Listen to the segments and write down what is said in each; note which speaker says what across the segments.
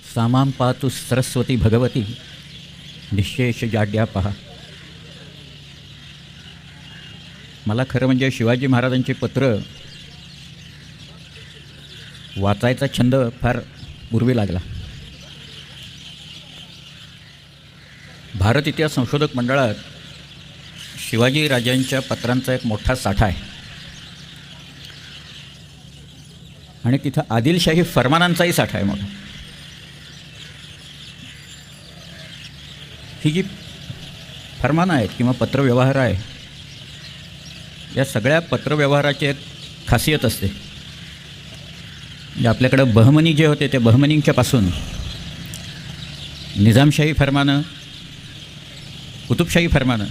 Speaker 1: सामां पातु सरस्वती भगवती निःशेष जाड्या पहा. मला खरं म्हणजे शिवाजी महाराजांची पत्र वाचायचा छंद फार पूर्वी लागला. भारत इतिहास संशोधक मंडळात शिवाजी राजांच्या पत्रांचा एक मोठा साठा आहे आणि तिथं आदिलशाही फरमानांचाही साठा आहे मोठा. ही जी फरमानं आहेत किंवा पत्रव्यवहार आहे, या सगळ्या पत्रव्यवहाराची एक खासियत असते. म्हणजे आपल्याकडं बहमनी जे होते ते बहमनींच्या पासून निजामशाही फरमानं, कुतुबशाही फरमानं,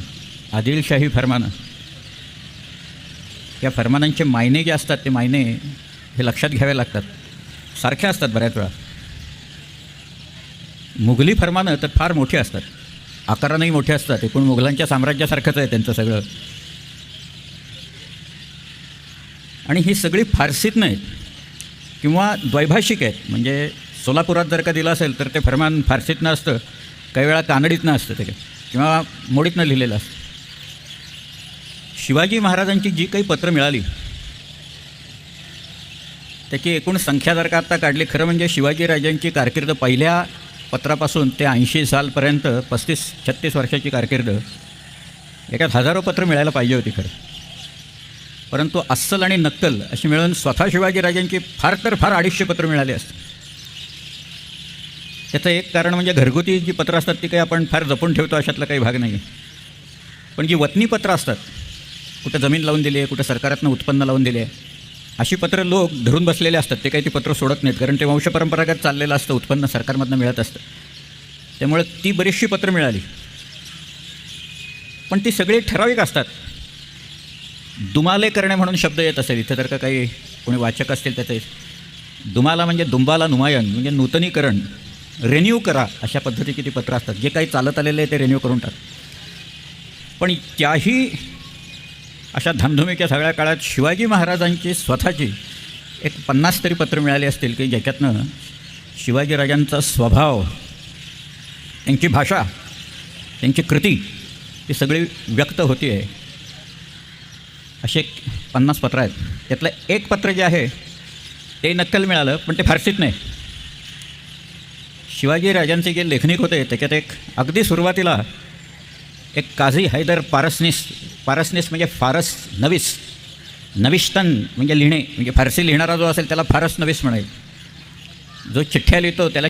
Speaker 1: आदिलशाही फरमानं, या फरमानांचे मायने जे असतात ते मायने हे लक्षात घ्यावे लागतात. सारखे असतात बऱ्याच वेळा. मुघली फरमानं तर फार मोठी असतात, आकारानंही मोठे असतात. एकूण मुघलांच्या साम्राज्यासारखंच आहे त्यांचं सगळं. आणि ही सगळी फारसीत नाहीत किंवा द्वैभाषिक आहेत. म्हणजे सोलापुरात जर का दिलं असेल तर ते फरमान फारसीतनं असतं, काही वेळा कानडीतनं असतं ते किंवा मोडीतनं लिहिलेलं असतं. शिवाजी महाराजांची जी काही पत्रं मिळाली त्याची एकूण संख्या जर का आत्ता काढली, खरं म्हणजे शिवाजी राजांची कारकीर्द पहिल्या पत्रापासून ते 80 सालपर्यंत 35-36 वर्षाची कारकीर्द, याच्यात हजारो पत्र मिळायला पाहिजे होती खरं. परंतु अस्सल आणि नक्कल अशी मिळून स्वतः शिवाजी राजांची फार तर फार 250 पत्रं मिळाली असतात. त्याचं एक कारण म्हणजे घरगुती जी पत्रं असतात ती काही आपण फार जपून ठेवतो अशातला काही भाग नाही. पण जी वतनी पत्रं असतात, कुठं जमीन लावून दिली आहे, कुठं सरकारातनं उत्पन्न लावून दिले आहे, अशी पत्रं लोक धरून बसलेले असतात. ते काही ती पत्रं सोडत नाहीत, कारण ते वंशपरंपरागत चाललेलं असतं, उत्पन्न सरकारमधनं मिळत असतं. त्यामुळे ती बरीचशी पत्रं मिळाली. पण ती सगळी ठराविक असतात. दुमाले करणे म्हणून शब्द येत असेल इथं, जर का काही कोणी वाचक असतील त्याचे. दुमाला म्हणजे दुंबाला नुमायन, म्हणजे नूतनीकरण, रेन्यू करा, अशा पद्धतीची ती पत्रं असतात. जे काही चालत आलेलं आहे ते रेन्यू करून टाक. पण त्याही अशा धामधुमीच्या सगळ्या काळात शिवाजी महाराजांची स्वतःची एक 50 तरी पत्रं मिळाली असतील की ज्याच्यातनं शिवाजी राजांचा स्वभाव, त्यांची भाषा, त्यांची कृती ही सगळी व्यक्त होती आहे. असे 50 पत्रं आहेत. त्यातलं एक पत्र जे आहे ते नक्कल मिळालं, पण ते फारसीत नाही. शिवाजी राजांचे जे लेखनिक होते त्याच्यात एक अगदी सुरुवातीला एक काझी हैदर पारसनीस म्हणजे फारस नवीस, नविष्तन म्हणजे लिहिणे, म्हणजे फारसी लिहिणारा जो असेल त्याला फारस नवीस म्हणायचं. जो चिठ्ठ्या लिहितो त्याला